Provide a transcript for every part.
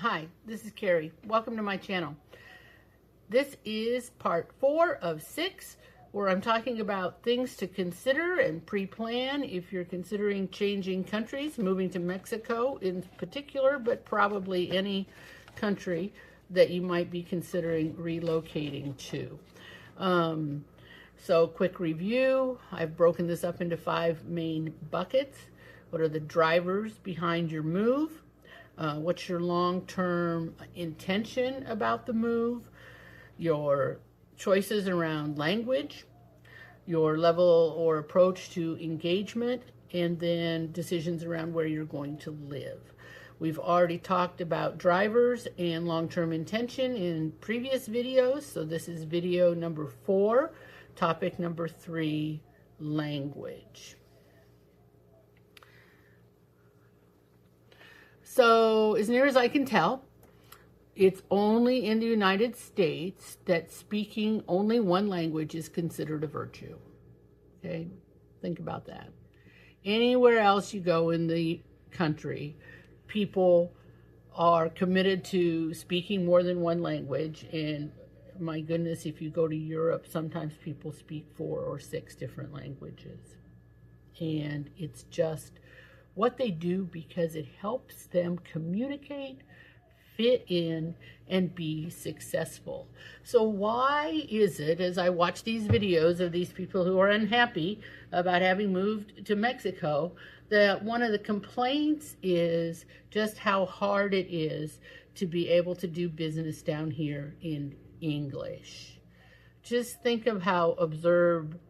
Hi, this is Carrie. Welcome to my channel. This is part 4 of 6, where I'm talking about things to consider and pre-plan if you're considering changing countries, moving to Mexico in particular, but probably any country that you might be considering relocating to. So quick review, I've broken this up into 5 main buckets. What are the drivers behind your move? What's your long-term intention about the move? Your choices around language, your level or approach to engagement, and then decisions around where you're going to live. We've already talked about drivers and long-term intention in previous videos, so this is video number 4, topic number 3, language. So, as near as I can tell, it's only in the United States that speaking only one language is considered a virtue. Okay, think about that. Anywhere else you go in the country, people are committed to speaking more than one language, and my goodness, if you go to Europe, sometimes people speak 4 or 6 different languages. And it's just what they do because it helps them communicate, fit in, and be successful. So why is it, as I watch these videos of these people who are unhappy about having moved to Mexico, that one of the complaints is just how hard it is to be able to do business down here in English? Just think of how absurd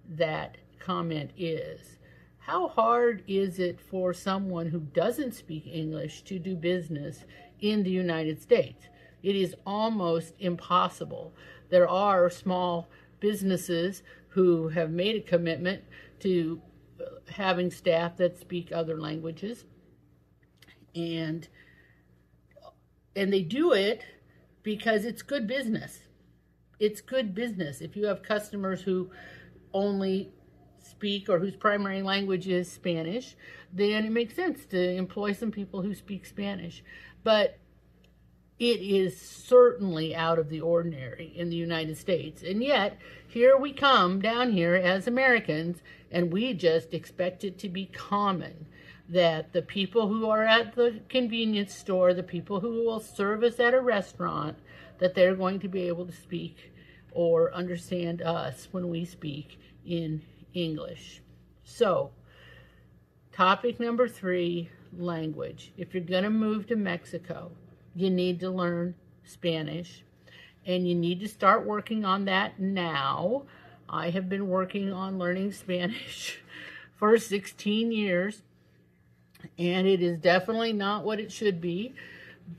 that comment is. How hard is it for someone who doesn't speak English to do business in the United States? It is almost impossible. There are small businesses who have made a commitment to having staff that speak other languages, and they do it because it's good business. It's good business. If you have customers who only speak or whose primary language is Spanish, then it makes sense to employ some people who speak Spanish. But it is certainly out of the ordinary in the United States. And yet, here we come down here as Americans, and we just expect it to be common that the people who are at the convenience store, the people who will serve us at a restaurant, that they're going to be able to speak or understand us when we speak in English. So, topic number 3, language. If you're going to move to Mexico, you need to learn Spanish, and you need to start working on that now. I have been working on learning Spanish for 16 years, and it is definitely not what it should be,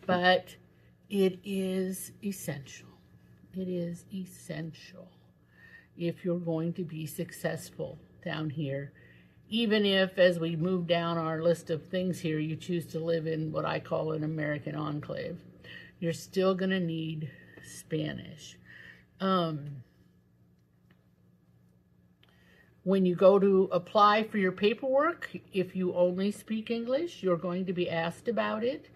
but it is essential. It is essential if you're going to be successful down here. Even if, as we move down our list of things here, you choose to live in what I call an American enclave, you're still going to need Spanish. When you go to apply for your paperwork, if you only speak English, you're going to be asked about it.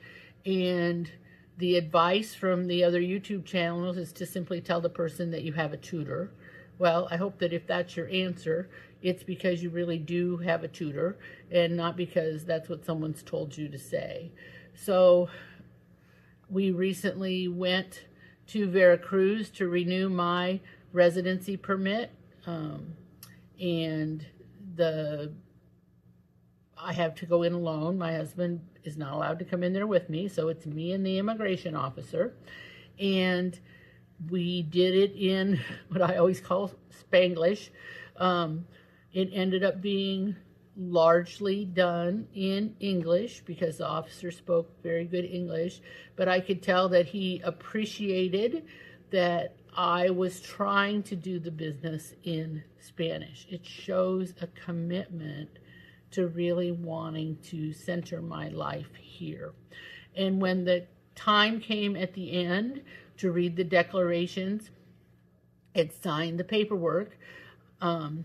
And the advice from the other YouTube channels is to simply tell the person that you have a tutor. Well, I hope that if that's your answer, it's because you really do have a tutor and not because that's what someone's told you to say. So we recently went to Veracruz to renew my residency permit, and I have to go in alone. My husband is not allowed to come in there with me, so it's me and the immigration officer. And we did it in what I always call Spanglish. It ended up being largely done in English because the officer spoke very good English, but I could tell that he appreciated that I was trying to do the business in Spanish. It shows a commitment to really wanting to center my life here. And when the time came at the end to read the declarations and sign the paperwork,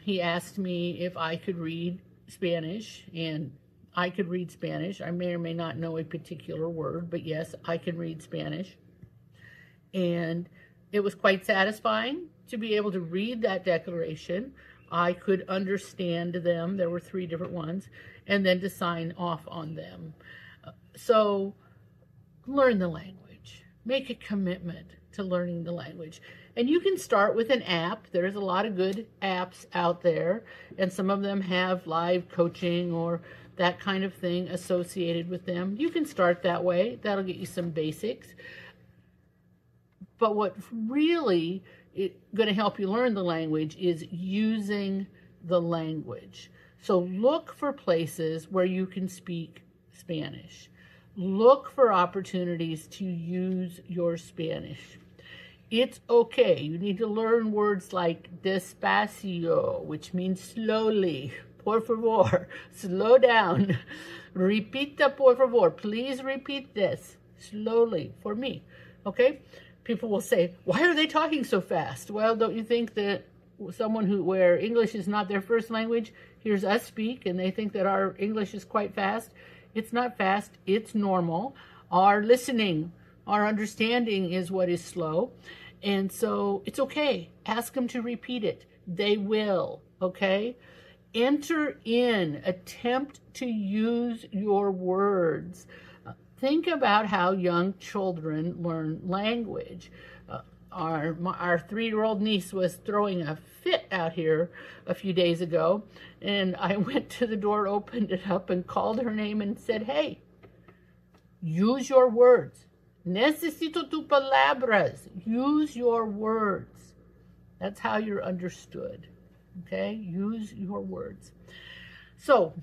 he asked me if I could read Spanish, and I could read Spanish. I may or may not know a particular word, but yes, I can read Spanish. And it was quite satisfying to be able to read that declaration. I could understand them. There were 3 different ones, and then to sign off on them. So learn the language. Make a commitment to learning the language. And you can start with an app. There's a lot of good apps out there, and some of them have live coaching or that kind of thing associated with them. You can start that way. That'll get you some basics. But what really is going to help you learn the language is using the language. So look for places where you can speak Spanish. Look for opportunities to use your Spanish. It's okay. You need to learn words like despacio, which means slowly. Por favor, slow down. Repita, por favor. Please repeat this slowly for me. Okay? People will say, why are they talking so fast? Well, don't you think that someone where English is not their first language hears us speak and they think that our English is quite fast? It's not fast. It's normal. Our listening, our understanding is what is slow. And so it's okay. Ask them to repeat it. They will. Okay? Enter in. Attempt to use your words. Think about how young children learn language. Our 3-year-old niece was throwing a fit out here a few days ago, and I went to the door, opened it up, and called her name and said, hey, use your words. Necesito tus palabras. Use your words. That's how you're understood. Okay? Use your words. So,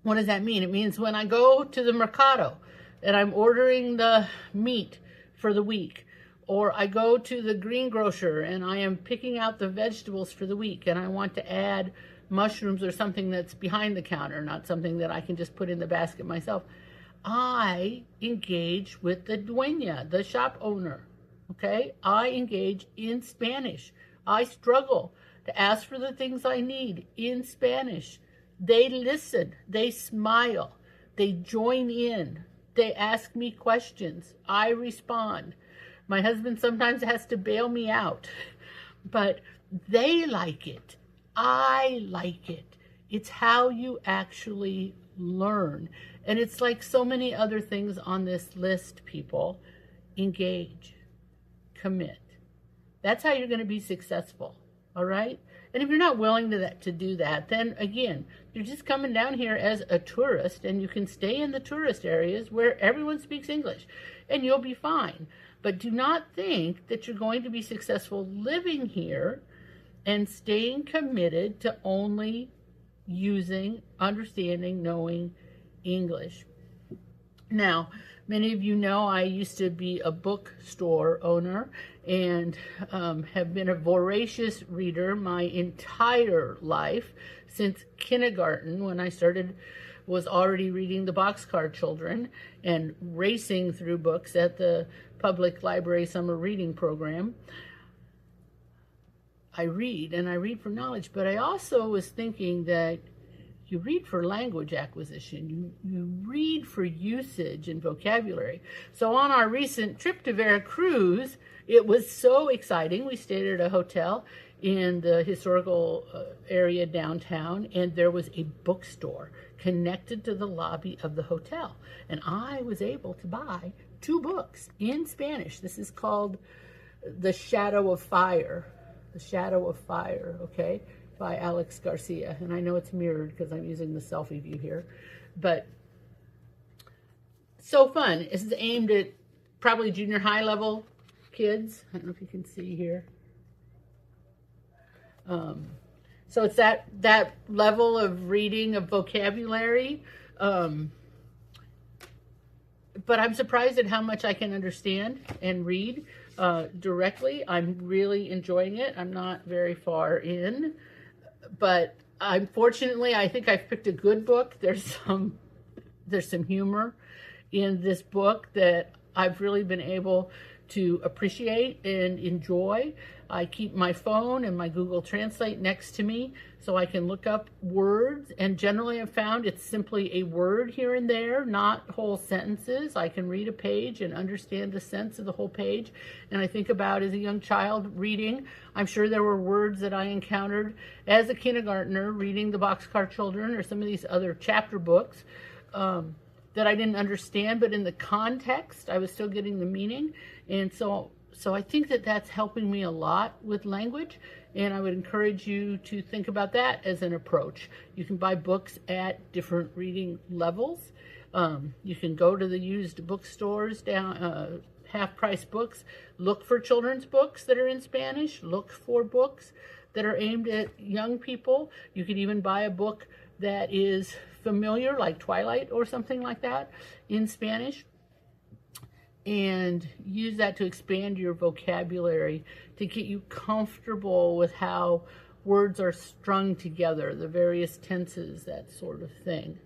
what does that mean? It means when I go to the mercado and I'm ordering the meat for the week, or I go to the greengrocer and I am picking out the vegetables for the week and I want to add mushrooms or something that's behind the counter, not something that I can just put in the basket myself, I engage with the dueña, the shop owner, okay? I engage in Spanish. I struggle to ask for the things I need in Spanish. They listen, they smile, they join in, they ask me questions, I respond. My husband sometimes has to bail me out, but they like it. I like it. It's how you actually learn. And it's like so many other things on this list, people. Engage. Commit. That's how you're going to be successful, all right? And if you're not willing to do that, then again, you're just coming down here as a tourist, and you can stay in the tourist areas where everyone speaks English, and you'll be fine. But do not think that you're going to be successful living here and staying committed to only using, understanding, knowing English. Now, many of you know I used to be a bookstore owner and have been a voracious reader my entire life. Since kindergarten, when I was already reading the Boxcar Children and racing through books at the public library summer reading program. I read, and I read for knowledge, but I also was thinking that you read for language acquisition, you read for usage and vocabulary. So on our recent trip to Veracruz, it was so exciting. We stayed at a hotel in the historical area downtown, and there was a bookstore connected to the lobby of the hotel. And I was able to buy 2 books in Spanish. This is called The Shadow of Fire. The Shadow of Fire, okay, by Alex Garcia. And I know it's mirrored because I'm using the selfie view here. But so fun. This is aimed at probably junior high level kids. I don't know if you can see here. So it's that level of reading of vocabulary. But I'm surprised at how much I can understand and read directly. I'm really enjoying it. I'm not very far in, but unfortunately, I think I've picked a good book. There's some humor in this book that I've really been able to appreciate and enjoy. I keep my phone and my Google Translate next to me so I can look up words, and generally I've found it's simply a word here and there, not whole sentences. I can read a page and understand the sense of the whole page. And I think about, as a young child reading, I'm sure there were words that I encountered as a kindergartner reading the Boxcar Children or some of these other chapter books that I didn't understand, but in the context, I was still getting the meaning. And so I think that that's helping me a lot with language, and I would encourage you to think about that as an approach. You can buy books at different reading levels. You can go to the used bookstores, down half-price books. Look for children's books that are in Spanish. Look for books that are aimed at young people. You could even buy a book that is familiar, like Twilight or something like that, in Spanish, and use that to expand your vocabulary, to get you comfortable with how words are strung together, the various tenses, that sort of thing.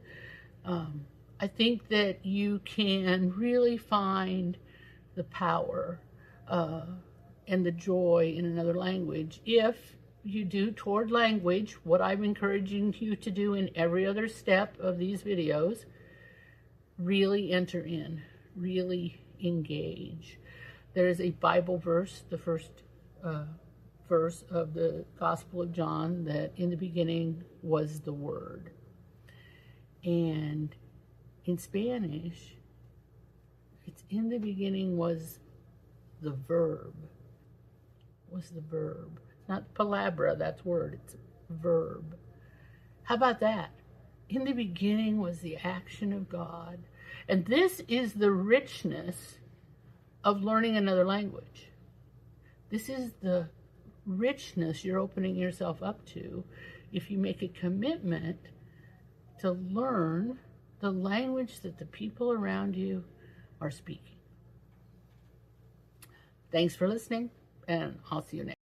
I think that you can really find the power and the joy in another language if you do toward language what I'm encouraging you to do in every other step of these videos. Really enter in, really engage. There is a Bible verse, the first verse of the Gospel of John, that in the beginning was the Word. And in Spanish, it's in the beginning was the verb. Was the verb. Not palabra, that's word, it's verb. How about that? In the beginning was the action of God. And this is the richness of learning another language. This is the richness you're opening yourself up to if you make a commitment to learn the language that the people around you are speaking. Thanks for listening, and I'll see you next time.